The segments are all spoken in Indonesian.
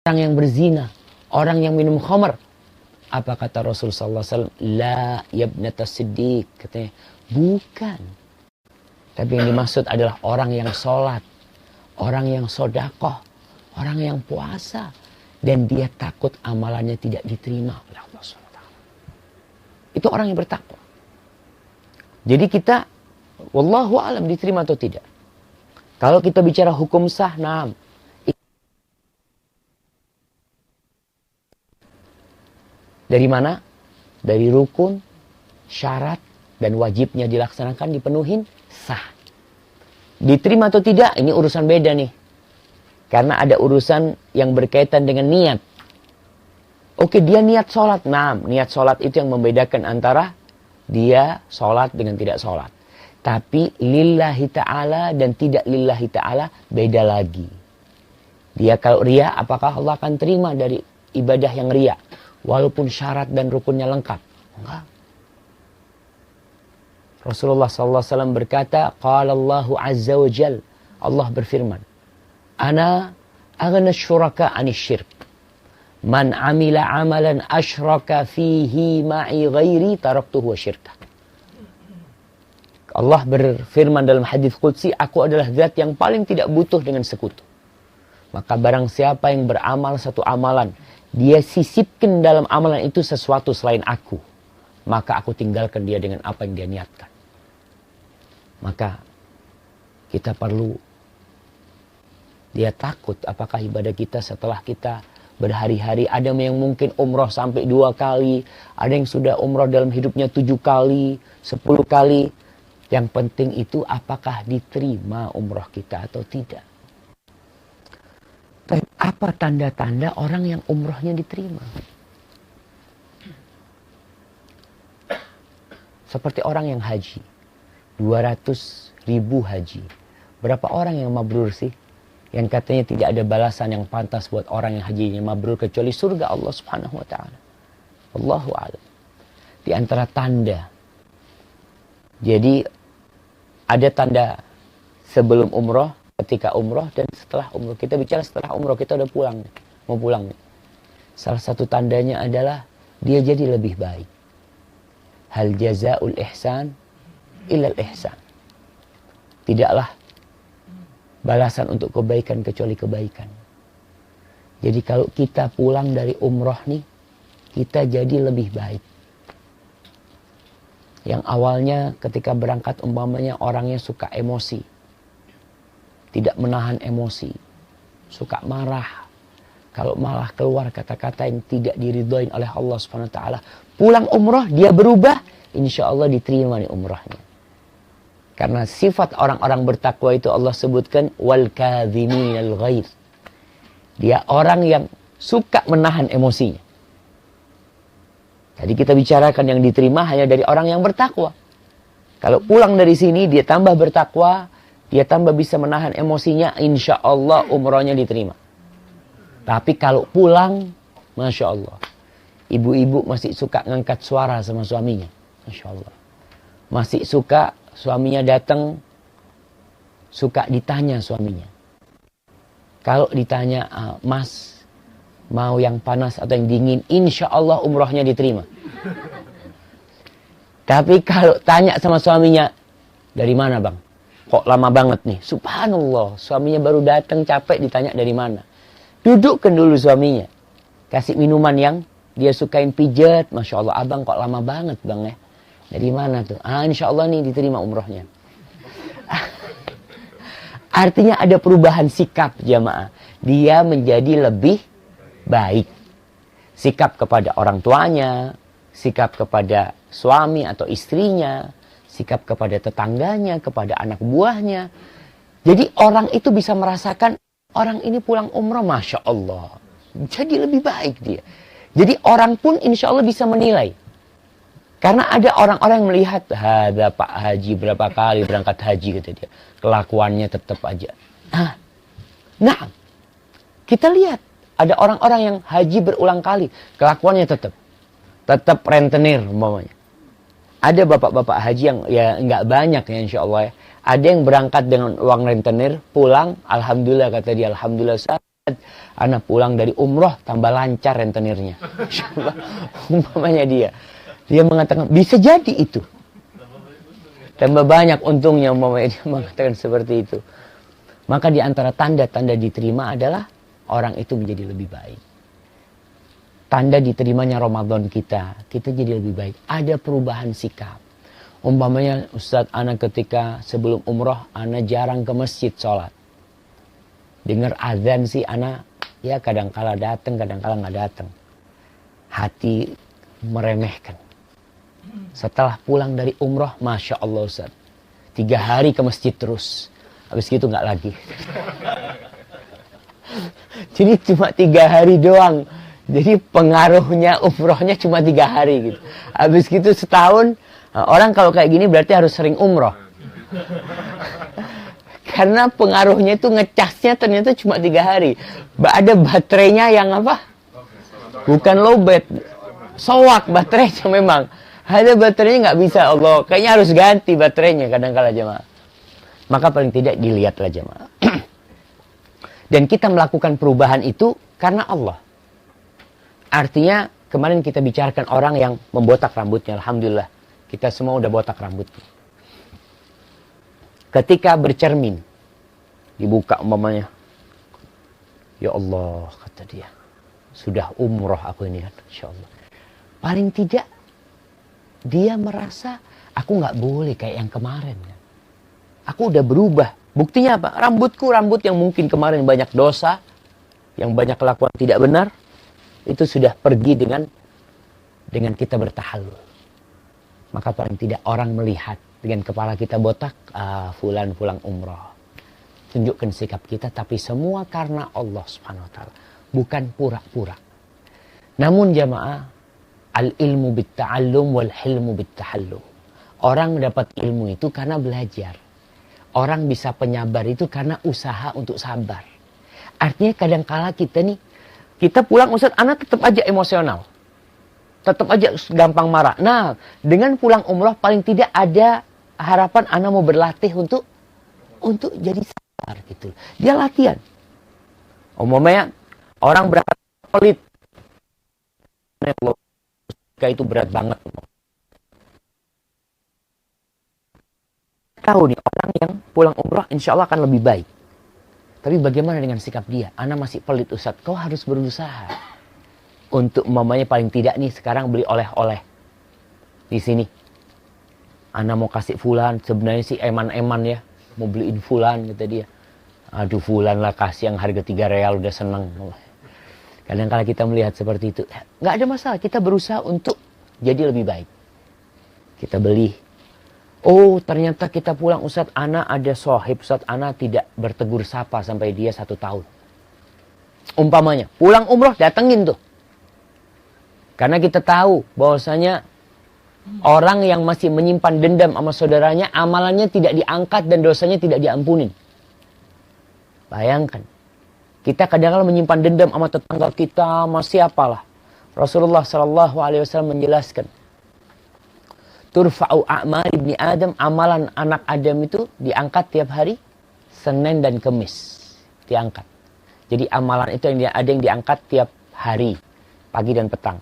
orang yang berzina, orang yang minum khamar. Apa kata Rasulullah SAW? La yabnata siddiq. Katanya, bukan. Tapi yang dimaksud adalah orang yang sholat, orang yang sodakoh, orang yang puasa. Dan dia takut amalannya tidak diterima oleh Allah SWT. Itu orang yang bertakwa. Jadi kita, wallahu alam, diterima atau tidak. Kalau kita bicara hukum sah, nah, dari mana? Dari rukun, syarat, dan wajibnya dilaksanakan, dipenuhin, sah. Diterima atau tidak, ini urusan beda nih. Karena ada urusan yang berkaitan dengan niat. Oke, dia niat sholat. Nah, niat sholat itu yang membedakan antara dia sholat dengan tidak sholat. Tapi lillahi ta'ala dan tidak lillahi ta'ala beda lagi. Dia kalau ria, apakah Allah akan terima dari ibadah yang ria? Walaupun syarat dan rukunnya lengkap. Enggak. Rasulullah SAW berkata, Qala Allahu Azza wa Jal. Allah berfirman, Ana aghna syuraka anis syirk. Man amila amalan asyraka fihi ma'i ghairi taraktuhu wa syirka. Allah berfirman dalam hadis qudsi, aku adalah zat yang paling tidak butuh dengan sekutu. Maka barang siapa yang beramal satu amalan, dia sisipkan dalam amalan itu sesuatu selain aku, maka aku tinggalkan dia dengan apa yang dia niatkan. Maka kita perlu, dia takut apakah ibadah kita setelah kita berhari-hari. Ada yang mungkin umroh sampai 2 kali, ada yang sudah umroh dalam hidupnya 7 kali, 10 kali. Yang penting itu apakah diterima umroh kita atau tidak. Tapi apa tanda-tanda orang yang umrohnya diterima? Seperti orang yang haji. 200.000 haji. Berapa orang yang mabrur sih? Yang katanya tidak ada balasan yang pantas buat orang yang hajinya mabrur kecuali surga Allah Subhanahu wa taala. Allahu a'lam. Di antara tanda. Jadi ada tanda sebelum umroh, ketika umroh, dan setelah umroh. Kita bicara setelah umroh, kita udah pulang. Mau pulang. Salah satu tandanya adalah dia jadi lebih baik. Hal jazaul ihsan ilal ihsan. Tidaklah balasan untuk kebaikan kecuali kebaikan. Jadi kalau kita pulang dari umroh nih, kita jadi lebih baik. Yang awalnya ketika berangkat umpamanya orangnya suka emosi. Tidak menahan emosi. Suka marah. Kalau malah keluar kata-kata yang tidak diridhoin oleh Allah SWT. Pulang umroh dia berubah. Insya Allah diterima nih umrohnya. Karena sifat orang-orang bertakwa itu Allah sebutkan. Wal kadhiminal ghaidh. Dia orang yang suka menahan emosinya. Tadi kita bicarakan yang diterima hanya dari orang yang bertakwa. Kalau pulang dari sini dia tambah bertakwa, dia tambah bisa menahan emosinya, insya Allah umrohnya diterima. Tapi kalau pulang, Masya Allah, ibu-ibu masih suka ngangkat suara sama suaminya. Masya Allah. Masih suka suaminya datang, suka ditanya suaminya. Kalau ditanya, Mas, mau yang panas atau yang dingin, insya Allah umrohnya diterima. Tapi kalau tanya sama suaminya, dari mana bang? Kok lama banget nih? Subhanallah, suaminya baru datang capek ditanya dari mana. Dudukkan dulu suaminya. Kasih minuman yang dia sukain pijat. Masya Allah, abang kok lama banget bang ya? Dari mana tuh? Insya Allah nih diterima umrohnya. Artinya ada perubahan sikap jamaah. Dia menjadi lebih baik. Sikap kepada orang tuanya, sikap kepada suami atau istrinya, sikap kepada tetangganya, kepada anak buahnya. Jadi orang itu bisa merasakan orang ini pulang umroh, Masya Allah. Jadi lebih baik dia. Jadi orang pun insya Allah bisa menilai. Karena ada orang-orang yang melihat, ada Pak Haji berapa kali berangkat haji kata dia. Kelakuannya tetap aja. Nah, kita lihat. Ada orang-orang yang haji berulang kali. Kelakuannya tetap rentenir umpamanya. Ada bapak-bapak haji yang ya nggak banyak ya insya Allah ya. Ada yang berangkat dengan uang rentenir, pulang, alhamdulillah kata dia, alhamdulillah Ustaz, Ana pulang dari umroh tambah lancar rentenirnya. Umpamanya dia mengatakan bisa jadi itu. Tambah banyak untungnya umpamanya dia mengatakan seperti itu. Maka di antara tanda-tanda diterima adalah orang itu menjadi lebih baik. Tanda diterimanya Ramadan kita jadi lebih baik. Ada perubahan sikap. Umpamanya Ustadz, ana ketika sebelum umroh, ana jarang ke masjid sholat. Dengar azan sih, ana ya kadang-kala datang, kadang-kala nggak datang. Hati meremehkan. Setelah pulang dari umroh, Masya Allah Ustaz, 3 hari ke masjid terus. Habis itu nggak lagi. Jadi cuma 3 hari doang. Jadi pengaruhnya umrohnya cuma 3 hari gitu. Habis itu setahun, orang kalau kayak gini berarti harus sering umroh. Karena pengaruhnya itu ngecasnya ternyata cuma 3 hari. Ada baterainya yang apa? Bukan lowbat. Soak baterainya memang. Ada baterainya nggak bisa Allah. Kayaknya harus ganti baterainya kadang-kala jemaah. Maka paling tidak dilihatlah jemaah. Dan kita melakukan perubahan itu karena Allah. Artinya kemarin kita bicarakan orang yang membotak rambutnya. Alhamdulillah. Kita semua udah botak rambutnya. Ketika bercermin. Dibuka umpamanya. Ya Allah, kata dia. Sudah umroh aku ini kan. Insya Allah. Paling tidak. Dia merasa aku nggak boleh kayak yang kemarin. Aku udah berubah. Buktinya apa? Rambutku, rambut yang mungkin kemarin banyak dosa. Yang banyak kelakuan tidak benar. Itu sudah pergi dengan kita bertahallul. Maka paling tidak orang melihat dengan kepala kita botak, fulan pulang umroh. Tunjukkan sikap kita, tapi semua karena Allah Subhanahu wa taala, bukan pura-pura. Namun jamaah, al-ilmu bit-ta'allum wal hilmu bit-tahallum. Orang dapat ilmu itu karena belajar. Orang bisa penyabar itu karena usaha untuk sabar. Artinya kadang-kala kita pulang Ustaz, anak tetap aja emosional. Tetap aja gampang marah. Nah, dengan pulang umroh paling tidak ada harapan anak mau berlatih untuk jadi sabar gitu. Dia latihan. Umumnya orang berangkat pelit. Itu berat banget. Tahu nih orang yang pulang umroh insya Allah akan lebih baik. Tapi bagaimana dengan sikap dia? Ana masih pelit Ustaz. Kau harus berusaha. Untuk mamanya paling tidak nih sekarang beli oleh-oleh. Di sini. Ana mau kasih fulan. Sebenarnya sih eman-eman ya. Mau beliin fulan kata dia. Aduh fulan lah kasih yang harga 3 real udah seneng. Kadang-kadang kita melihat seperti itu. Nggak ada masalah. Kita berusaha untuk jadi lebih baik. Kita beli. Oh ternyata kita pulang Ustadz, ana ada sohib Ustadz, ana tidak bertegur sapa sampai dia 1 tahun. Umpamanya, pulang umroh datengin tuh. Karena kita tahu bahwasanya orang yang masih menyimpan dendam sama saudaranya, amalannya tidak diangkat dan dosanya tidak diampunin. Bayangkan, kita kadang-kadang menyimpan dendam sama tetangga kita, sama siapalah. Rasulullah SAW menjelaskan, turfa'u a'mal ibni Adam, amalan anak Adam itu diangkat tiap hari Senin dan Kemis diangkat. Jadi amalan itu ada yang diangkat tiap hari pagi dan petang.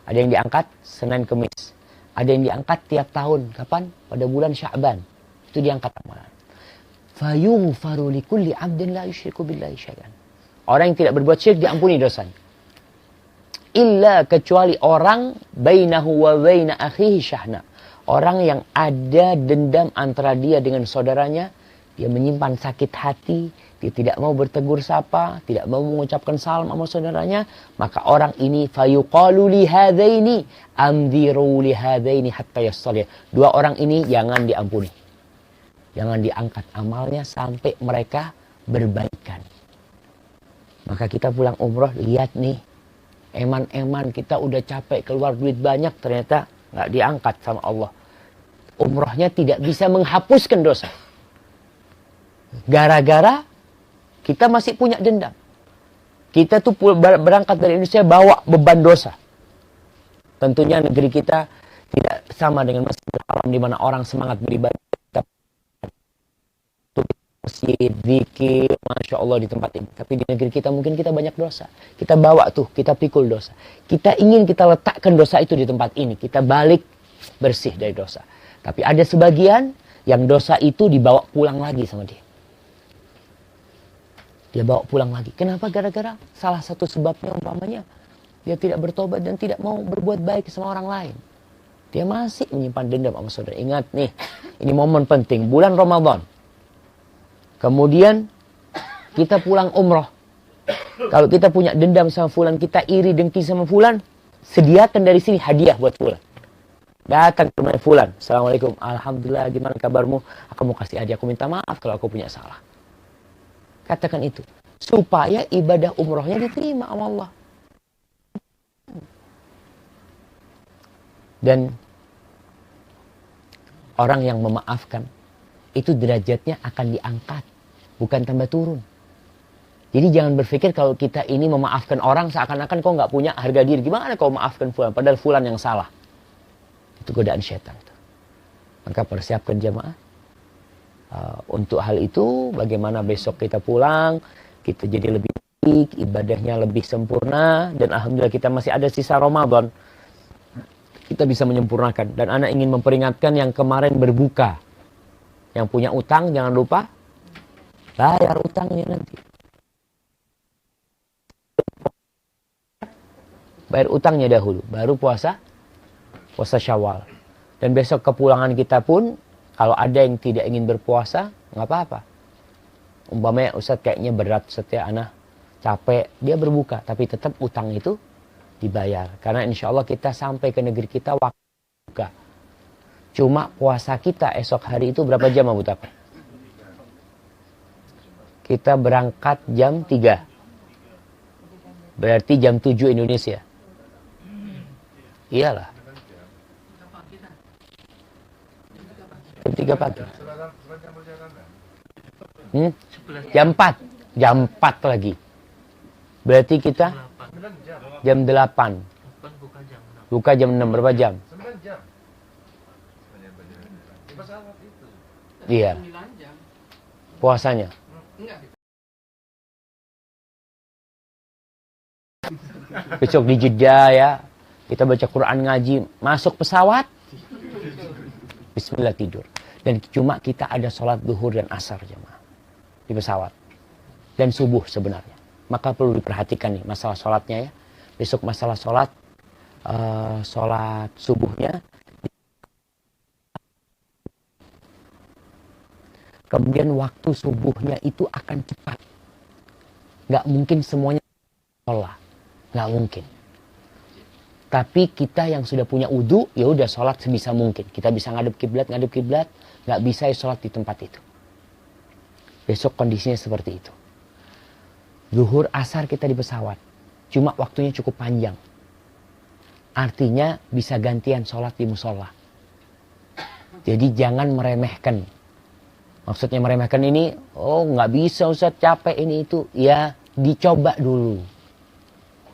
Ada yang diangkat Senin Kemis. Ada yang diangkat tiap tahun. Kapan? Pada bulan Sya'ban. Itu diangkat amalan. Fayughfaru likulli 'abdin la yusyriku billahi syai'an. Orang yang tidak berbuat syirik diampuni dosanya. Illa kecuali orang bainahu wa baina akhihi syahna. Orang yang ada dendam antara dia dengan saudaranya, dia menyimpan sakit hati, dia tidak mau bertegur sapa, tidak mau mengucapkan salam sama saudaranya, maka orang ini fayuqalu li hadaini amdiru li hadaini hatta yassalih. 2 orang ini jangan diampuni. Jangan diangkat amalnya sampai mereka berbaikan. Maka kita pulang umroh, lihat nih. Eman-eman kita udah capek keluar duit banyak, ternyata nggak diangkat sama Allah. Umrohnya tidak bisa menghapuskan dosa. Gara-gara kita masih punya dendam. Kita tuh berangkat dari Indonesia bawa beban dosa. Tentunya negeri kita tidak sama dengan Masjidil Haram di mana orang semangat beribadah. masjid, zikir, Masya Allah di tempat ini. Tapi di negeri kita mungkin kita banyak dosa. Kita bawa tuh, kita pikul dosa. Kita ingin kita letakkan dosa itu di tempat ini. Kita balik bersih dari dosa. Tapi ada sebagian yang dosa itu dibawa pulang lagi sama dia. Dia bawa pulang lagi. Kenapa? Gara-gara salah satu sebabnya umpamanya dia tidak bertobat dan tidak mau berbuat baik sama orang lain. Dia masih menyimpan dendam sama saudara. Ingat nih, ini momen penting. Bulan Ramadan. Kemudian kita pulang umroh. Kalau kita punya dendam sama fulan, kita iri dengki sama fulan, sediakan dari sini hadiah buat fulan. Datang ke rumah fulan. Assalamualaikum. Alhamdulillah, gimana kabarmu? Aku mau kasih hadiah. Aku minta maaf kalau aku punya salah. Katakan itu. Supaya ibadah umrohnya diterima sama Allah. Dan orang yang memaafkan, itu derajatnya akan diangkat. Bukan tambah turun. Jadi jangan berpikir kalau kita ini memaafkan orang seakan-akan kau nggak punya harga diri. Gimana kau maafkan fulan? Padahal fulan yang salah. Itu godaan syaitan. Maka persiapkan jamaah. Untuk hal itu, bagaimana besok kita pulang, kita jadi lebih baik, ibadahnya lebih sempurna. Dan alhamdulillah kita masih ada sisa Ramadan. Kita bisa menyempurnakan. Dan anak ingin memperingatkan yang kemarin berbuka. Yang punya utang jangan lupa bayar utangnya nanti. Bayar utangnya dahulu, baru puasa Syawal. Dan besok kepulangan kita pun, kalau ada yang tidak ingin berpuasa, nggak apa-apa. Umpamanya Ustaz kayaknya berat, setiap anak capek, dia berbuka, tapi tetap utang itu dibayar. Karena insya Allah kita sampai ke negeri kita waktu buka. Cuma puasa kita esok hari itu berapa jam Abu Taper? Kita berangkat jam 3. Berarti jam 7 Indonesia. Iyalah. Jam 3 pagi. Jam 4. Jam 4 lagi. Berarti kita jam 8. Buka jam 6. Berapa jam? Iya. Puasanya. Besok di Jeddah ya. Kita baca Quran ngaji. Masuk pesawat. Bismillah tidur. Dan cuma kita ada sholat duhur dan asar jemaah. Di pesawat. Dan subuh sebenarnya. Maka perlu diperhatikan nih masalah sholatnya ya. Besok masalah sholat. Sholat subuhnya. Kemudian waktu subuhnya itu akan cepat. Nggak mungkin semuanya sholat. Nggak mungkin. Tapi kita yang sudah punya wudu, ya udah sholat sebisa mungkin. Kita bisa ngadep kiblat. Nggak bisa ya sholat di tempat itu. Besok kondisinya seperti itu. Zuhur asar kita di pesawat. Cuma waktunya cukup panjang. Artinya bisa gantian sholat di musola. Jadi jangan meremehkan. Maksudnya meremehkan ini, oh nggak bisa Ustaz, capek ini itu. Ya dicoba dulu.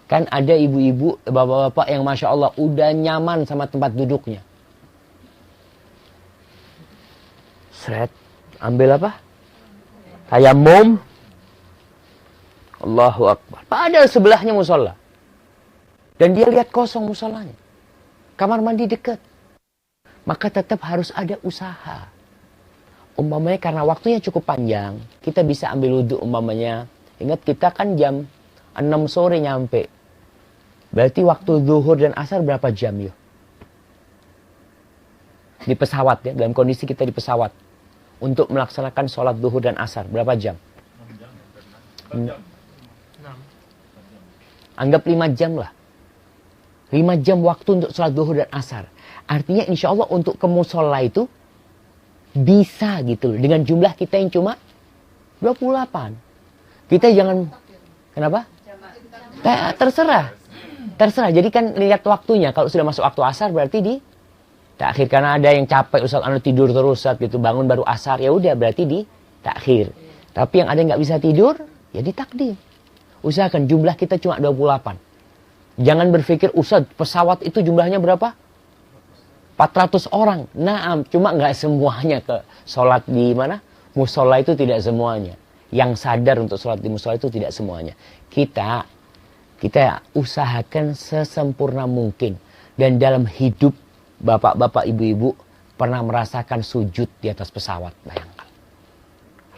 Kan ada ibu-ibu, bapak-bapak yang Masya Allah udah nyaman sama tempat duduknya. Seret, ambil apa? Tayamum. Allahu Akbar. Padahal sebelahnya musola. Dan dia lihat kosong musolanya. Kamar mandi dekat. Maka tetap harus ada usaha. Umpamanya karena waktunya cukup panjang, kita bisa ambil wudhu umpamanya. Ingat kita kan jam 6 sore nyampe. Berarti waktu zuhur dan asar berapa jam yuk? Di pesawat ya, dalam kondisi kita di pesawat. Untuk melaksanakan sholat zuhur dan asar, berapa jam? 6 jam. Anggap 5 jam lah. 5 jam waktu untuk sholat zuhur dan asar. Artinya insya Allah untuk ke musola itu bisa gitu loh. Dengan jumlah kita yang cuma 28. Kita jangan, kenapa? Terserah. Terserah. Jadi kan lihat waktunya. Kalau sudah masuk waktu asar berarti di takhir. Karena ada yang capek Ustaz, anu tidur terus Ustaz gitu. Bangun baru asar. Ya udah berarti di takhir. Tapi yang ada yang nggak bisa tidur, ya ditakdim. Usahakan jumlah kita cuma 28. Jangan berpikir Ustaz pesawat itu jumlahnya berapa? 400 orang. Nah, cuma nggak semuanya ke sholat di mana? musola itu tidak semuanya. Yang sadar untuk sholat di musola itu tidak semuanya. Kita usahakan sesempurna mungkin. Dan dalam hidup bapak-bapak, ibu-ibu pernah merasakan sujud di atas pesawat. Bayangkan.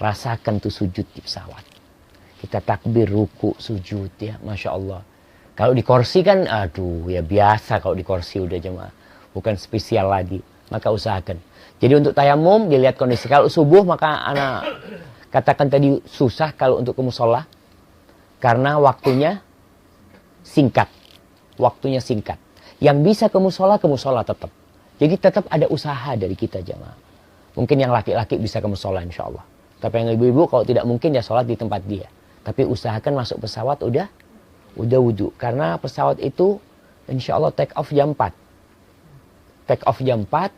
Rasakan tuh sujud di pesawat. Kita takbir, ruku, sujud ya. Masya Allah. Kalau di kursi kan, aduh ya biasa kalau di kursi udah jemaah. Bukan spesial lagi. Maka usahakan. Jadi untuk tayamum dilihat kondisi. Kalau subuh maka anak katakan tadi susah kalau untuk ke musola. Karena waktunya singkat. Waktunya singkat. Yang bisa ke musola tetap. Jadi tetap ada usaha dari kita jemaah. Mungkin yang laki-laki bisa ke musola insya Allah. Tapi yang ibu-ibu kalau tidak mungkin ya sholat di tempat dia. Tapi usahakan masuk pesawat udah wudhu. Karena pesawat itu insya Allah take off jam 4. Take off jam 4.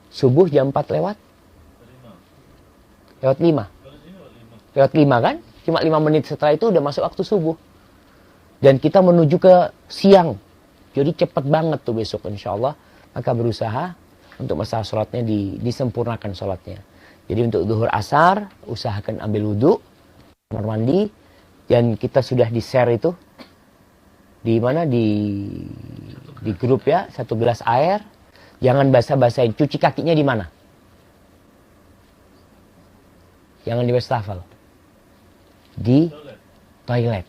Subuh jam 4 lewat 5. Lewat 5 kan? Cuma 5 menit setelah itu udah masuk waktu subuh. Dan kita menuju ke siang. Jadi cepat banget tuh besok insya Allah. Maka berusaha untuk masalah sholatnya disempurnakan sholatnya. Jadi untuk zuhur asar usahakan ambil wudhu, kamar mandi. Dan kita sudah di-share itu. Di mana? Di grup ya. 1 gelas air. Jangan basah-basahin. Cuci kakinya di mana? Jangan di wastafel. Di toilet.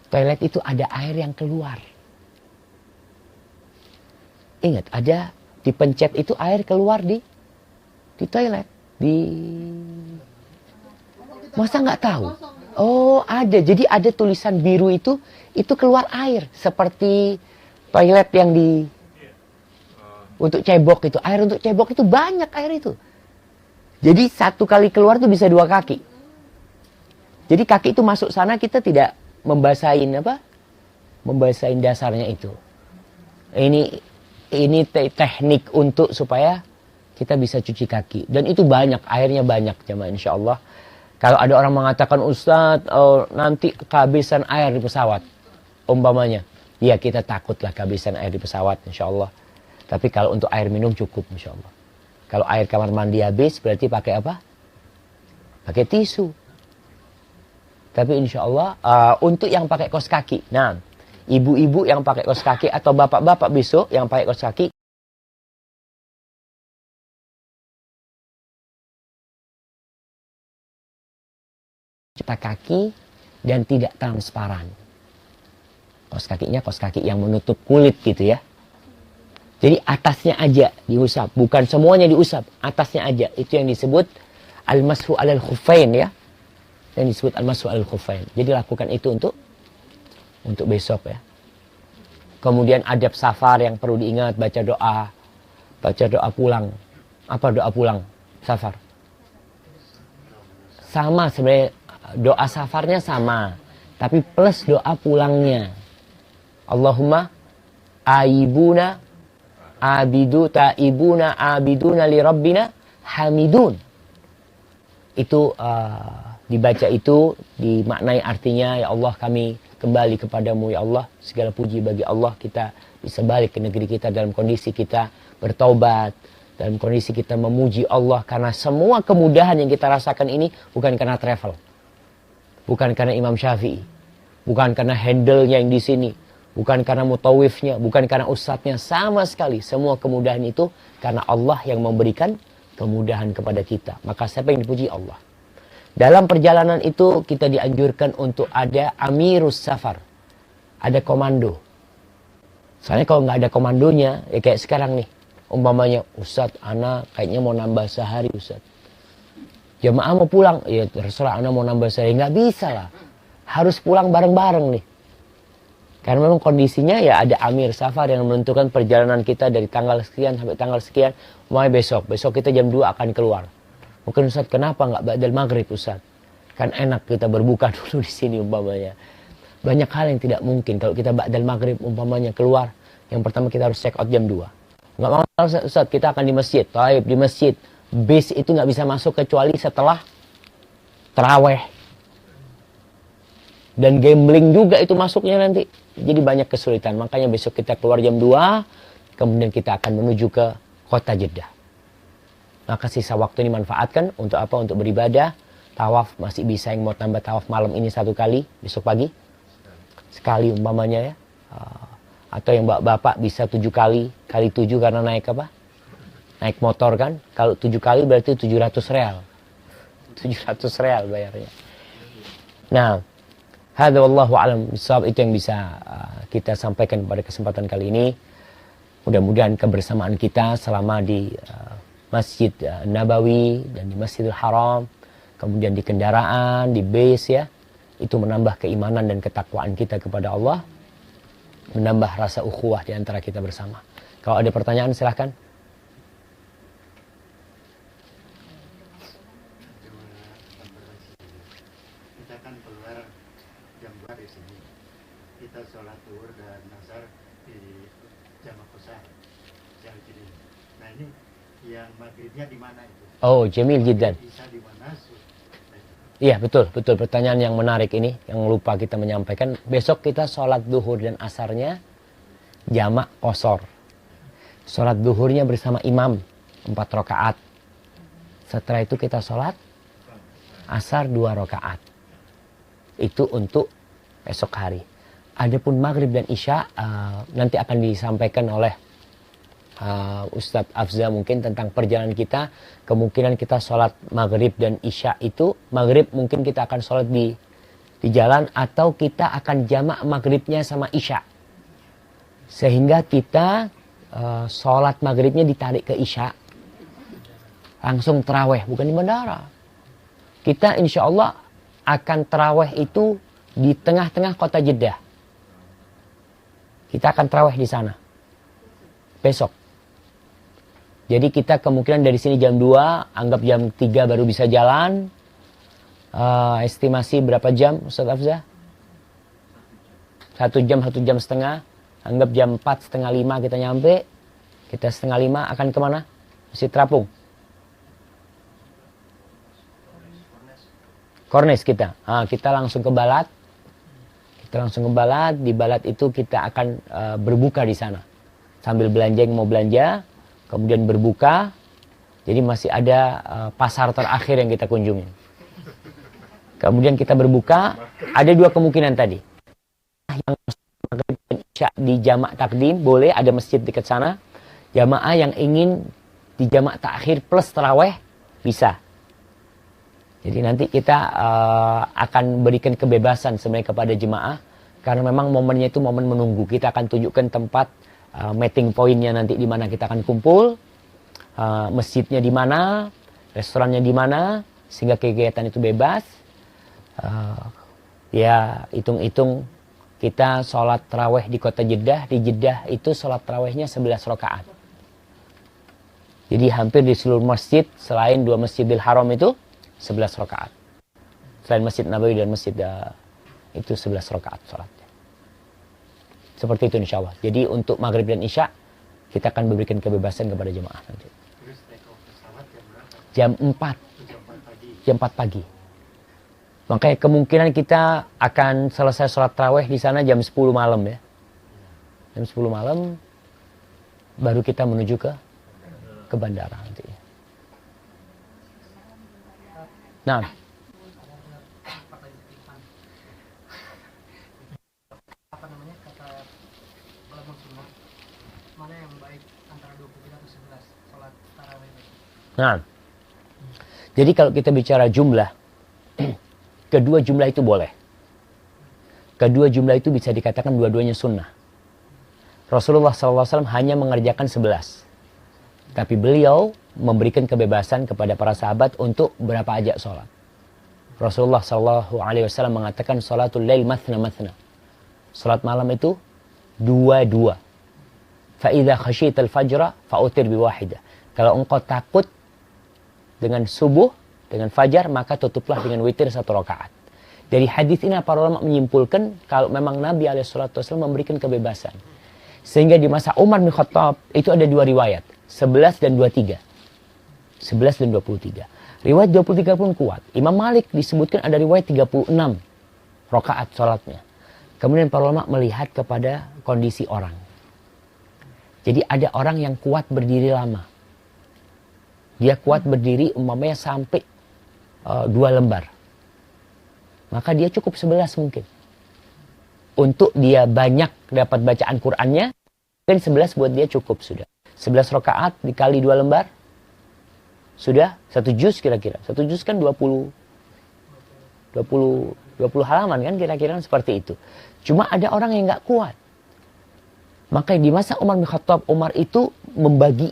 Toilet itu ada air yang keluar. Ingat, ada dipencet itu air keluar di toilet. Masa nggak tahu? Oh, ada. Jadi ada tulisan biru itu keluar air. Seperti toilet yang untuk cebok itu. Air untuk cebok itu banyak air itu. Jadi 1 kali keluar itu bisa 2 kaki. Jadi kaki itu masuk sana kita tidak membasahin membasahin dasarnya itu. Ini teknik untuk supaya kita bisa cuci kaki. Dan itu banyak, airnya banyak jemaah insya Allah. Kalau ada orang mengatakan, Ustadz, nanti kehabisan air di pesawat. Umpamanya. Ya kita takutlah kehabisan air di pesawat insya Allah. Tapi kalau untuk air minum cukup insya Allah. Kalau air kamar mandi habis berarti pakai apa? Pakai tisu. Tapi insya Allah untuk yang pakai kaos kaki. Nah, ibu-ibu yang pakai kaos kaki atau bapak-bapak besok yang pakai kaos kaki. Cetak kaki dan tidak transparan. Kaos kakinya kaos kaki yang menutup kulit gitu ya. Jadi atasnya aja diusap, bukan semuanya diusap, atasnya aja. Itu yang disebut al-mashu alal khuffain ya. Yang disebut al-mashu alal khuffain. Jadi lakukan itu untuk besok ya. Kemudian adab safar yang perlu diingat, baca doa pulang. Apa doa pulang safar? Sama sebenarnya, doa safarnya sama, tapi plus doa pulangnya. Allahumma aibuna abiduna li rabbina hamidun. Itu dibaca itu dimaknai artinya, ya Allah kami kembali kepadamu ya Allah, segala puji bagi Allah, kita bisa balik ke negeri kita dalam kondisi kita bertaubat, dalam kondisi kita memuji Allah, karena semua kemudahan yang kita rasakan ini bukan karena travel, bukan karena Imam Syafi'i, bukan karena handle-nya yang di sini, bukan karena mutawifnya, bukan karena ustadznya, sama sekali semua kemudahan itu karena Allah yang memberikan kemudahan kepada kita. Maka siapa yang dipuji? Allah. Dalam perjalanan itu kita dianjurkan untuk ada amirus safar. Ada komando. Soalnya kalau nggak ada komandonya, ya kayak sekarang nih. Umpamanya, Ustadz, ana kayaknya mau nambah sehari Ustadz. Jamaah mau pulang, ya terserah ana mau nambah sehari. Nggak bisa lah. Harus pulang bareng-bareng nih. Karena memang kondisinya ya ada amir safar yang menentukan perjalanan kita dari tanggal sekian sampai tanggal sekian. Mulai besok kita jam 2 akan keluar. Mungkin Ustaz, kenapa nggak ba'dal maghrib Ustaz? Kan enak kita berbuka dulu di sini umpamanya. Banyak hal yang tidak mungkin kalau kita ba'dal maghrib umpamanya keluar. Yang pertama kita harus check out jam 2. Nggak mau Ustaz, kita akan di masjid. Taib di masjid. Bis itu nggak bisa masuk kecuali setelah taraweh. Dan gambling juga itu masuknya nanti. Jadi banyak kesulitan. Makanya besok kita keluar jam 2. Kemudian kita akan menuju ke kota Jeddah. Maka sisa waktu ini manfaatkan untuk apa? Untuk beribadah. Tawaf masih bisa, yang mau tambah tawaf malam ini 1 kali, besok pagi sekali umpamanya ya. Atau yang bapak bisa 7 kali, kali 7 karena naik apa? Naik motor kan. Kalau 7 kali berarti 700 real. 700 real bayarnya. Nah, hadza wallahu alam bisawab, itu yang bisa kita sampaikan pada kesempatan kali ini. Mudah-mudahan kebersamaan kita selama di Masjid Nabawi dan di Masjidil Haram, kemudian di kendaraan, di base ya, itu menambah keimanan dan ketakwaan kita kepada Allah, menambah rasa ukhuwah di antara kita bersama. Kalau ada pertanyaan silahkan. Kita kan keluar jam 2 di sini. Kita sholat zuhur dan asar di Jama' Qasar. Nah ini yang maghribnya di mana itu? Oh, jamil jiddan. Bisa di mana? Iya, betul. Pertanyaan yang menarik ini, yang lupa kita menyampaikan. Besok kita sholat duhur dan asarnya jamak qasar. Sholat duhurnya bersama imam 4 rakaat. Setelah itu kita sholat asar 2 rakaat. Itu untuk esok hari. Adapun maghrib dan isya nanti akan disampaikan oleh Ustadz Afza mungkin tentang perjalanan kita. Kemungkinan kita sholat maghrib dan isya itu, maghrib mungkin kita akan sholat di jalan, atau kita akan jamak maghribnya sama isya, sehingga kita sholat maghribnya ditarik ke isya, langsung terawih, bukan di bandara. Kita insya Allah akan terawih itu di tengah-tengah kota Jeddah. Kita akan terawih di sana besok. Jadi kita kemungkinan dari sini jam 2, anggap jam 3 baru bisa jalan. Estimasi berapa jam Ustaz Afza? 1 jam, 1 jam setengah. Anggap jam 4, setengah 5 kita nyampe. Kita setengah 5 akan kemana? Masjid Terapung. Kornes kita. Kita langsung ke Balat. Di Balat itu kita akan berbuka di sana. Sambil belanja yang mau belanja. Kemudian berbuka, jadi masih ada pasar terakhir yang kita kunjungi. Kemudian kita berbuka, ada 2 kemungkinan tadi. Yang di jamak takdim, boleh ada masjid dekat sana. Jamaah yang ingin di jamak takhir plus taraweh, bisa. Jadi nanti kita akan berikan kebebasan sebenarnya kepada jemaah, karena memang momennya itu momen menunggu. Kita akan tunjukkan tempat meeting pointnya nanti di mana kita akan kumpul, masjidnya di mana, restorannya di mana, sehingga kegiatan itu bebas. Ya hitung-hitung kita sholat taraweh di kota Jeddah. Di Jeddah itu sholat tarawehnya 11 rakaat. Jadi hampir di seluruh masjid selain 2 Masjidil Haram itu 11 rakaat. Selain Masjid Nabawi dan Masjid itu 11 rakaat sholatnya. Seperti itu insya Allah. Jadi untuk maghrib dan isya kita akan memberikan kebebasan kepada jemaah nanti. Jam 4. Jam 4 pagi. Makanya kemungkinan kita akan selesai sholat tarawih di sana jam 10 malam ya. Jam 10 malam baru kita menuju ke bandara nanti. Nah. Nah, jadi kalau kita bicara jumlah, kedua jumlah itu boleh. Kedua jumlah itu bisa dikatakan dua-duanya sunnah. Rasulullah SAW hanya mengerjakan 11. Tapi beliau memberikan kebebasan kepada para sahabat untuk berapa aja sholat. Rasulullah SAW mengatakan sholatul lail mathna mathna. Sholat malam itu dua-dua. Fa'idha khasyital fajra fa'utir biwahidah. Kalau engkau takut dengan subuh, dengan fajar, maka tutuplah dengan witir 1 rakaat. Dari hadis ini para ulama menyimpulkan kalau memang Nabi SAW memberikan kebebasan. Sehingga di masa Umar bin Khattab itu ada 2 riwayat. 11 dan 23. 11 dan 23. Riwayat 23 pun kuat. Imam Malik disebutkan ada riwayat 36 rakaat sholatnya. Kemudian para ulama melihat kepada kondisi orang. Jadi ada orang yang kuat berdiri lama. dia kuat berdiri umpamanya sampai 2 lembar. Maka dia cukup 11 mungkin. Untuk dia banyak dapat bacaan Qur'annya, mungkin 11 buat dia cukup sudah. 11 rakaat dikali 2 lembar, sudah 1 juz kira-kira. 1 juz kan 20 halaman kan kira-kira seperti itu. Cuma ada orang yang nggak kuat. Maka di masa Umar bin Khattab, Umar itu membagi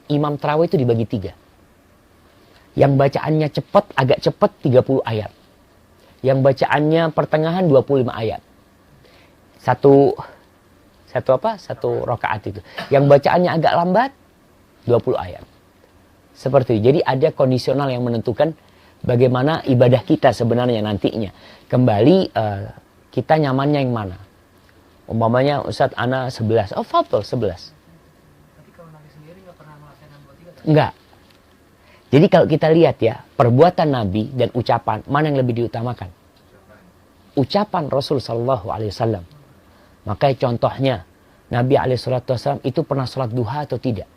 imam tarawih itu dibagi 3. Yang bacaannya cepat, agak cepat 30 ayat. Yang bacaannya pertengahan 25 ayat. Satu rakaat itu. Yang bacaannya agak lambat 20 ayat. Seperti itu. Jadi ada kondisional yang menentukan bagaimana ibadah kita sebenarnya nantinya. Kembali kita nyamannya yang mana? Umpamanya Ustadz ana 11. Oh, fadhol 11. Tapi kalau Nabi sendiri nggak pernah melaksanakan 23? Enggak. Jadi kalau kita lihat ya, perbuatan Nabi dan ucapan, mana yang lebih diutamakan? Ucapan Rasul sallallahu alaihi wasallam. Makanya contohnya, Nabi alaihi salatu wasallam itu pernah sholat duha atau tidak?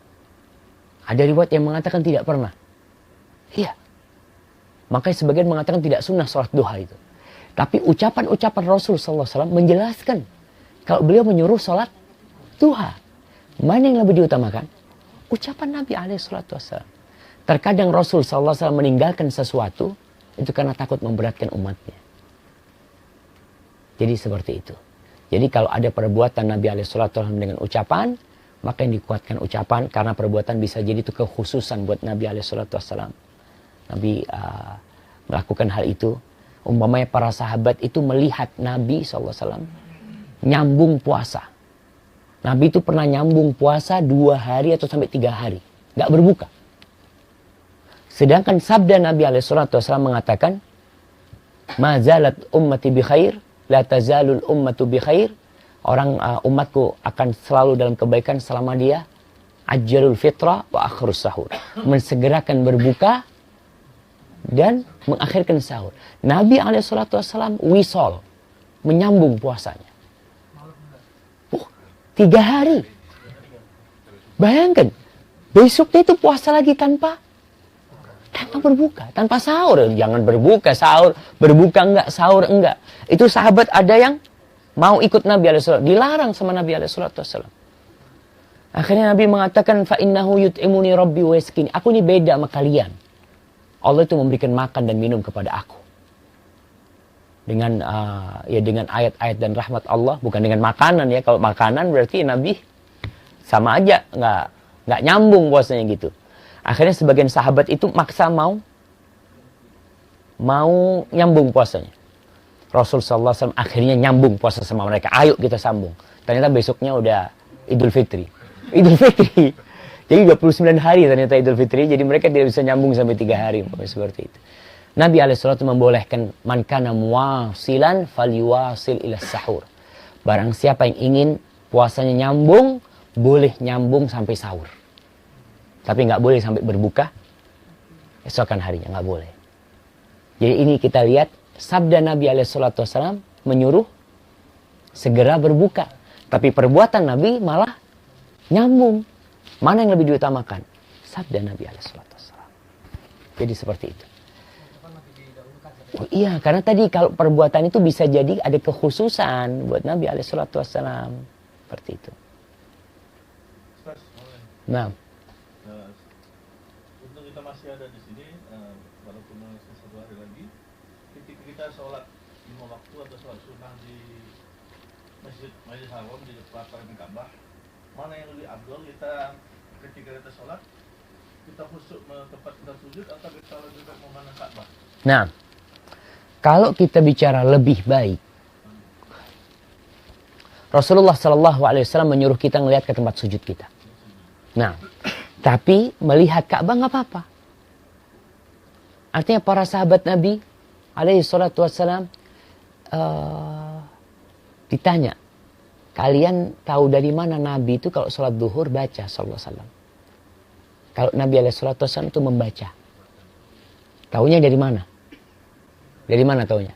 Ada riwayat yang mengatakan tidak pernah. Iya. Makanya sebagian mengatakan tidak sunnah sholat duha itu. Tapi ucapan-ucapan Rasul sallallahu alaihi wasallam menjelaskan kalau beliau menyuruh sholat duha. Mana yang lebih diutamakan? Ucapan Nabi alaihi salatu wasallam. Terkadang Rasul sallallahu alaihi wasallam meninggalkan sesuatu itu karena takut memberatkan umatnya. Jadi seperti itu. Jadi kalau ada perbuatan Nabi alaihi salatu wasallam dengan ucapan, maka yang dikuatkan ucapan karena perbuatan bisa jadi itu kekhususan buat Nabi alaihi salatu wasallam. Nabi melakukan hal itu. Umpamanya para sahabat itu melihat Nabi sallallahu alaihi wasallam nyambung puasa. Nabi itu pernah nyambung puasa 2 hari atau sampai 3 hari, nggak berbuka. Sedangkan sabda Nabi alaihi salatu wasallam mengatakan, "Ma zalat ummati bi khair, la tazalul ummatu bi khair." Orang umatku akan selalu dalam kebaikan selama dia ajjalul fitra wa akhirus sahur. Mensegerakan berbuka dan mengakhirkan sahur. Nabi alaihi salatu wasallam wisol, menyambung puasanya. 3 hari. Bayangkan, besoknya itu puasa lagi tanpa berbuka, tanpa sahur. Jangan berbuka, sahur, berbuka enggak, sahur enggak. Itu sahabat ada yang mau ikut Nabi alaihi salatu, dilarang sama Nabi alaihi salatu wasallam. Akhirnya Nabi mengatakan, fa innahu yut'imuni rabbi wa yaskini. Aku ini beda sama kalian. Allah itu memberikan makan dan minum kepada aku. Dengan dengan ayat-ayat dan rahmat Allah, bukan dengan makanan ya. Kalau makanan berarti Nabi sama aja, nggak nyambung puasanya gitu. Akhirnya sebagian sahabat itu maksa mau nyambung puasanya. Rasul sallallahu alaihi wasallam akhirnya nyambung puasa sama mereka. Ayo kita sambung. Ternyata besoknya udah Idul Fitri. Idul Fitri. Jadi 29 hari ternyata Idul Fitri. Jadi mereka tidak bisa nyambung sampai 3 hari. Seperti itu. Nabi alaihissalatu membolehkan man kana muwasilan falyuwasil ila sahur. Barang siapa yang ingin puasanya nyambung, boleh nyambung sampai sahur. Tapi nggak boleh sampai berbuka esokan harinya, nggak boleh. Jadi ini kita lihat sabda Nabi alaihissalatu wassalam menyuruh segera berbuka. Tapi perbuatan Nabi malah nyambung. Mana yang lebih diutamakan? Sabda Nabi alaihissalatu wassalam. Jadi seperti itu. Oh iya, karena tadi kalau perbuatan itu bisa jadi ada kekhususan buat Nabi alaihissalatu wassalam. Seperti itu. Nah. Untuk kita masih ada di sini, walaupun masih 1 hari lagi, ketika kita sholat 5 waktu atau sholat sunnah di Masjid Haram di pelataran Ka'bah, mana yang lebih afdol kita ketika kita sholat, kita khusyuk tempat kita sujud atau kita lebih baik memandang Ka'bah? Nah, kalau kita bicara lebih baik, Rasulullah SAW menyuruh kita ngelihat ke tempat sujud kita. Nah, tapi melihat Ka'bah nggak apa-apa. Artinya para sahabat Nabi SAW ditanya, kalian tahu dari mana Nabi itu kalau sholat duhur baca sallallahu alaihi wasallam? Kalau Nabi SAW itu membaca, taunya dari mana? Dari mana taunya?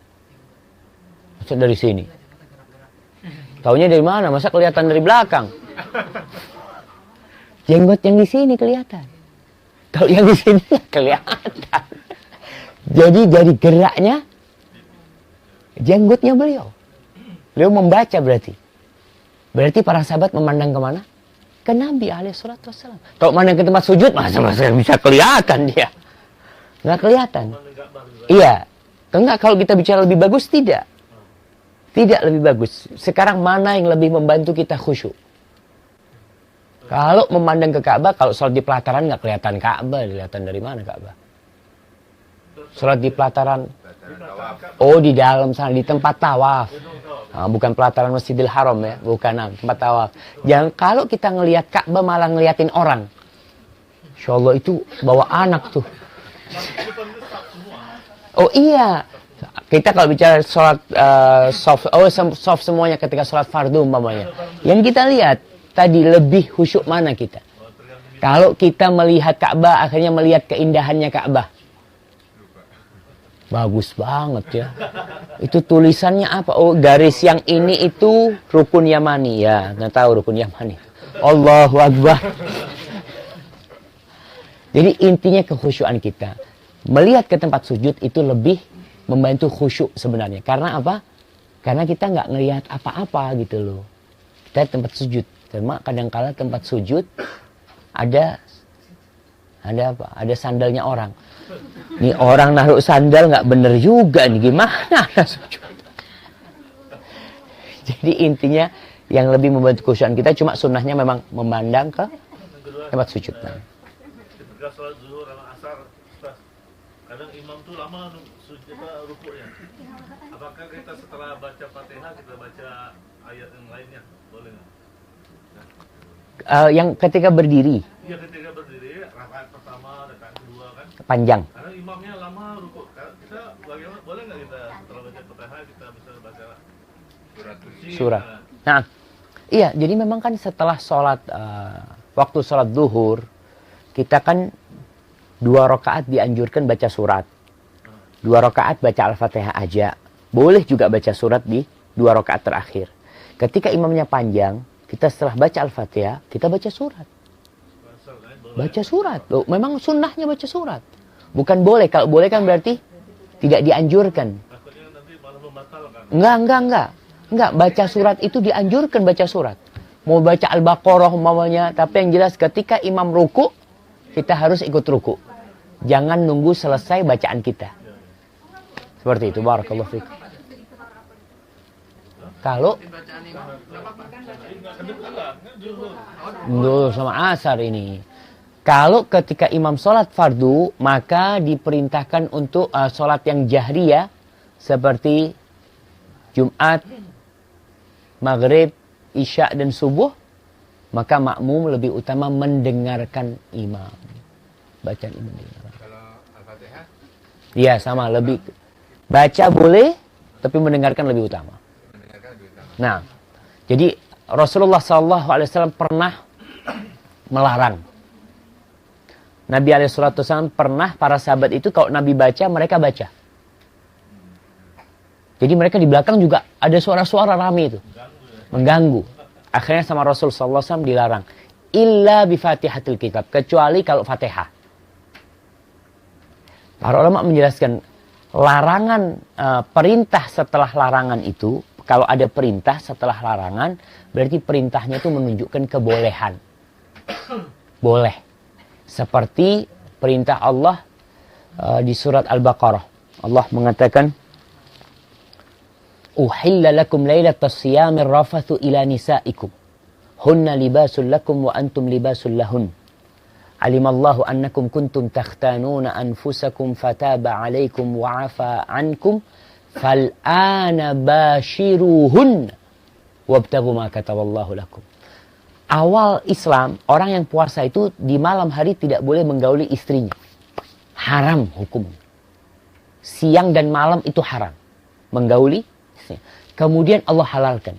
Maksud dari sini. Taunya dari mana? Masa kelihatan dari belakang? Jenggot yang di sini kelihatan. Kalau yang di sini kelihatan. Jadi dari geraknya jenggotnya beliau. Beliau membaca berarti. Berarti para sahabat memandang kemana? Ke Nabi alaihissalatu wassalam. Kalau mandang ke tempat sujud, masa bisa kelihatan dia. Nggak kelihatan. Iya. Enggak, kalau kita bicara lebih bagus, tidak. Tidak lebih bagus. Sekarang mana yang lebih membantu kita khusyuk? Kalau memandang ke Ka'bah, kalau sholat di pelataran nggak kelihatan Ka'bah. Kelihatan dari mana Ka'bah? Sholat di pelataran. Oh, di dalam sana, di tempat tawaf. Nah, bukan pelataran Masjidil Haram ya, bukan tempat tawaf. Jangan kalau kita ngelihat Ka'bah malah ngeliatin orang. Insya Allah itu bawa anak tuh. Oh iya, kita kalau bicara sholat soft semuanya ketika sholat fardu umpamanya. Yang kita lihat tadi lebih khusyuk mana kita? Kalau kita melihat Ka'bah akhirnya melihat keindahannya Ka'bah. Bagus banget ya. Itu tulisannya apa? Oh, garis yang ini itu rukun Yamani ya. Nggak tahu rukun Yamani. Allahu Akbar. Jadi intinya kekhusyuan kita. Melihat ke tempat sujud itu lebih membantu khusyuk sebenarnya. Karena apa? Karena kita nggak ngelihat apa-apa gitu loh. Kita tempat sujud. Cuma kadang-kala tempat sujud ada apa? Ada sandalnya orang. Nih orang naruh sandal nggak bener juga nih, gimana sujud? Jadi intinya yang lebih membantu khusyuan kita cuma sunnahnya memang memandang ke tempat sujud. Ketika sholat zuhur sama asar, kadang imam tuh lama sujud rukuknya. Apakah kita setelah baca Fatihah kita baca ayat yang lainnya? Boleh nggak? Yang ketika berdiri. Iya, ketika berdiri, rakaat pertama, rakaat kedua kan. Panjang. Karena imamnya lama rukuk. Kita bagaimana? Boleh nggak kita setelah baca Fatihah kita bisa baca surat? Nah, iya. Jadi memang kan setelah sholat waktu sholat zuhur kita kan 2 rakaat dianjurkan baca surat. 2 rakaat baca Al-Fatihah aja. Boleh juga baca surat di 2 rakaat terakhir. Ketika imamnya panjang, kita setelah baca Al-Fatihah, kita baca surat. Baca surat. Loh, memang sunnahnya baca surat. Bukan boleh. Kalau boleh kan berarti tidak dianjurkan. Takutnya nanti malah membatalkan. Enggak. Baca surat itu dianjurkan baca surat. Mau baca Al-Baqarah umpamanya. Tapi yang jelas ketika imam ruku, kita harus ikut ruku. Jangan nunggu selesai bacaan kita. Seperti itu. Barakallahu fiik. Kalau Duh, sama asar ini. Kalau ketika imam sholat fardu, maka diperintahkan untuk sholat yang jahriyah seperti Jumat, Maghrib, Isya dan Subuh, maka makmum lebih utama mendengarkan imam. Bacaan imam. Kalau Al-Fatihah? Iya, sama. Lebih baca boleh, tapi mendengarkan lebih utama. Nah, jadi Rasulullah SAW pernah melarang. Nabi SAW pernah para sahabat itu kalau Nabi baca, mereka baca. Jadi mereka di belakang juga ada suara-suara rame itu. Mengganggu. Akhirnya sama Rasul SAW dilarang. Illa bifatihatil kitab. Kecuali kalau Fatihah. Para ulama menjelaskan larangan perintah setelah larangan itu. Kalau ada perintah setelah larangan, berarti perintahnya itu menunjukkan kebolehan. Boleh. Seperti perintah Allah di surat Al-Baqarah. Allah mengatakan, Uhilla lakum laylatas siyamir rafathu ila nisaikum. Hunna libasul lakum wa antum libasul lahun. Alimallahu annakum kuntum takhtanuna anfusakum fataba alaikum wa afa ankum. Fal'ana bashiruhun wabtagu ma kataballahu lakum. Awal Islam, orang yang puasa itu di malam hari tidak boleh menggauli istrinya. Haram hukumnya. Siang dan malam itu haram. Menggauli istrinya. Kemudian Allah halalkan.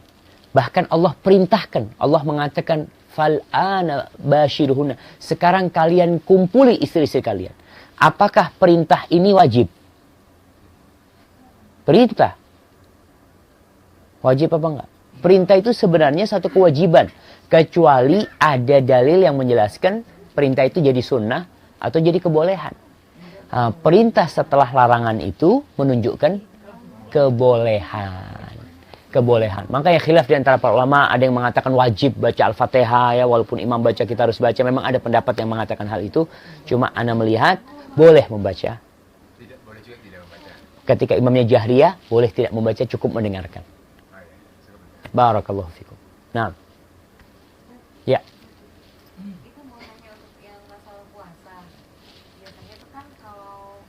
Bahkan Allah perintahkan. Allah mengatakan, fal'ana bashiruhun. Sekarang kalian kumpuli istri-istri kalian. Apakah perintah ini wajib? Perintah. Wajib apa enggak? Perintah itu sebenarnya satu kewajiban. Kecuali ada dalil yang menjelaskan perintah itu jadi sunnah atau jadi kebolehan. Perintah setelah larangan itu menunjukkan kebolehan. Makanya khilaf di antara para ulama, ada yang mengatakan wajib baca Al-Fatihah ya, walaupun imam baca kita harus baca. Memang ada pendapat yang mengatakan hal itu. Cuma ana melihat boleh membaca. Tidak boleh juga tidak membaca. Ketika imamnya jahriyah, boleh tidak membaca, cukup mendengarkan. Oh, ya. Barakallahu fikum. Nah. Ya. Itu mau nanya untuk yang masalah puasa. Biasanya itu kan kalau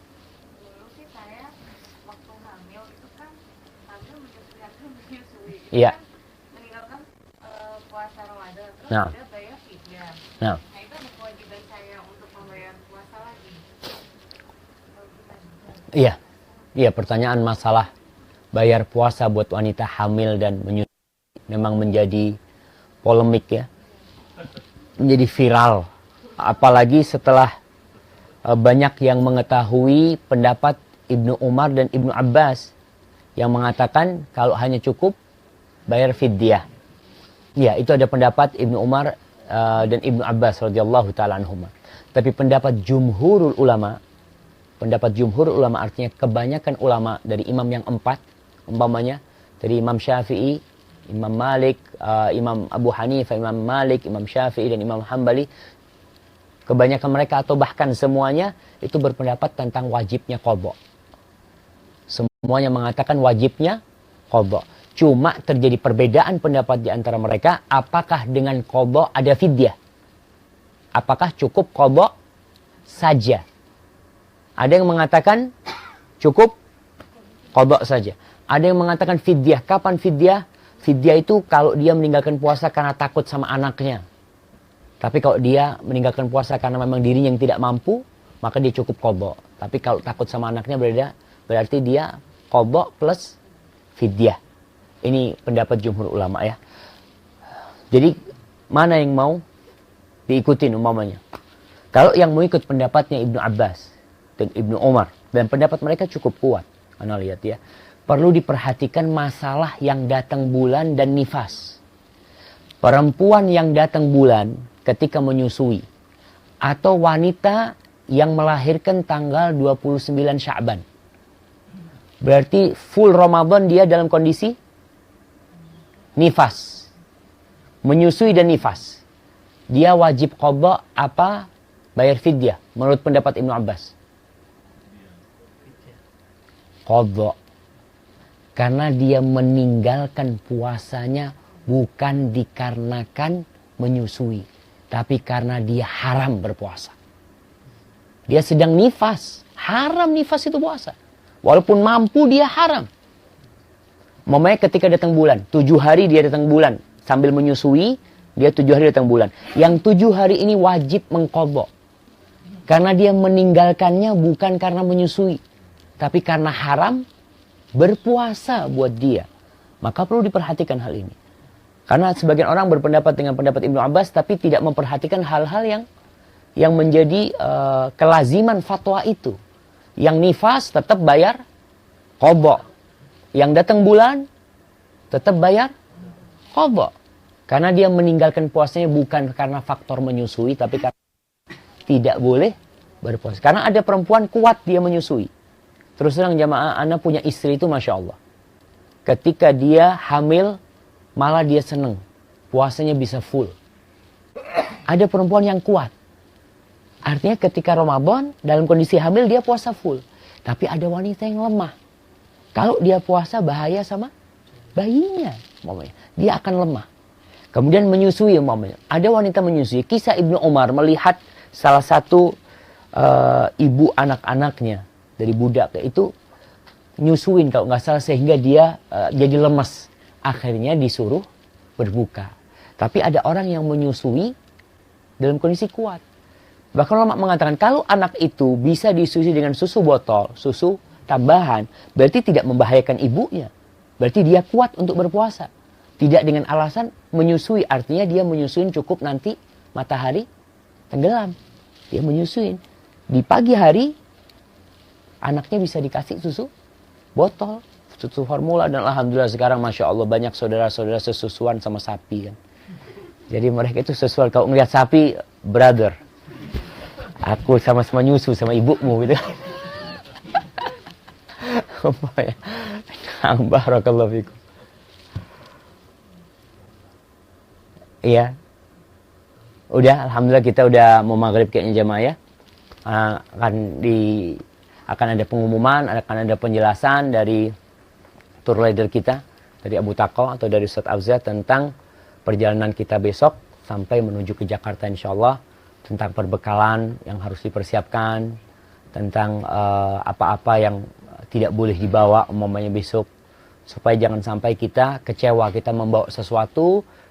dulu sih saya waktu hamil itu kan hamil menyusui. Iya. Kan meninggalkan puasa Ramadan terus Nah. udah bayar fidyah. Nah. Nah itu ada kewajiban saya untuk membayar puasa lagi. Iya. Iya, pertanyaan masalah bayar puasa buat wanita hamil dan menyusui memang menjadi polemik ya. Menjadi viral. Apalagi setelah banyak yang mengetahui pendapat Ibnu Umar dan Ibnu Abbas yang mengatakan kalau hanya cukup bayar fidyah. Ya, itu ada pendapat Ibnu Umar dan Ibnu Abbas radhiyallahu taala anhuma. Tapi pendapat jumhurul ulama artinya kebanyakan ulama dari imam yang 4, umpamanya dari Imam Syafi'i, Imam Malik, Imam Abu Hanifah, Imam Malik, Imam Syafi'i dan Imam Hambali, kebanyakan mereka atau bahkan semuanya itu berpendapat tentang wajibnya qadha. Semuanya mengatakan wajibnya qadha. Cuma terjadi perbedaan pendapat di antara mereka, apakah dengan qadha ada fidyah? Apakah cukup qadha saja? Ada yang mengatakan cukup qadha saja. Ada yang mengatakan fidyah. Kapan fidyah? Fidyah itu kalau dia meninggalkan puasa karena takut sama anaknya. Tapi kalau dia meninggalkan puasa karena memang dirinya yang tidak mampu, maka dia cukup qadha. Tapi kalau takut sama anaknya berarti dia qadha plus fidyah. Ini pendapat jumhur ulama ya. Jadi mana yang mau diikutin umpamanya? Kalau yang mau ikut pendapatnya Ibnu Abbas dan Ibnu Umar, dan pendapat mereka cukup kuat, Anda lihat ya, perlu diperhatikan masalah yang datang bulan dan nifas. Perempuan yang datang bulan ketika menyusui, atau wanita yang melahirkan tanggal 29 Sya'ban, berarti full Ramadan dia dalam kondisi nifas, menyusui dan nifas. Dia wajib qadha apa bayar fidyah menurut pendapat Ibnu Abbas? Qadha. Karena dia meninggalkan puasanya bukan dikarenakan menyusui, tapi karena dia haram berpuasa. Dia sedang nifas, haram nifas itu puasa. Walaupun mampu dia haram. Mamanya ketika datang bulan, 7 hari dia datang bulan sambil menyusui, dia 7 hari datang bulan. Yang 7 hari ini wajib mengqadha. Karena dia meninggalkannya bukan karena menyusui, tapi karena haram berpuasa buat dia. Maka perlu diperhatikan hal ini. Karena sebagian orang berpendapat dengan pendapat Ibnu Abbas, tapi tidak memperhatikan hal-hal yang menjadi kelaziman fatwa itu. Yang nifas tetap bayar qadha. Yang datang bulan tetap bayar qadha. Karena dia meninggalkan puasanya bukan karena faktor menyusui, tapi karena tidak boleh berpuasa. Karena ada perempuan kuat dia menyusui. Terus terang jamaah, anak punya istri itu Masya Allah. Ketika dia hamil, malah dia seneng. Puasanya bisa full. Ada perempuan yang kuat. Artinya ketika Ramadan, dalam kondisi hamil dia puasa full. Tapi ada wanita yang lemah. Kalau dia puasa bahaya sama bayinya. Dia akan lemah. Kemudian menyusui umpamanya. Ada wanita menyusui. Kisah Ibnu Umar melihat salah satu ibu anak-anaknya dari budak itu nyusuin kalau nggak salah sehingga dia jadi lemes. Akhirnya disuruh berbuka. Tapi ada orang yang menyusui dalam kondisi kuat. Bahkan ulama mengatakan kalau anak itu bisa disusui dengan susu botol, susu tambahan, berarti tidak membahayakan ibunya. Berarti dia kuat untuk berpuasa. Tidak dengan alasan menyusui, artinya dia menyusuin cukup nanti matahari tenggelam. Dia menyusuin. Di pagi hari, anaknya bisa dikasih susu botol, susu formula, dan alhamdulillah sekarang Masya Allah banyak saudara-saudara sesusuan sama sapi kan. Jadi mereka itu sesuai, kalau ngeliat sapi, brother. Aku sama-sama nyusu sama ibumu gitu. Apa ya? Barakallahu fikum. Iya. Udah, alhamdulillah kita udah mau maghrib kayaknya jamaah ya. Akan ada pengumuman, akan ada penjelasan dari tour leader kita, dari Abu Tako atau dari Ustadz Afza tentang perjalanan kita besok sampai menuju ke Jakarta insyaallah, tentang perbekalan yang harus dipersiapkan, tentang apa-apa yang tidak boleh dibawa umpamanya besok, supaya jangan sampai kita kecewa, kita membawa sesuatu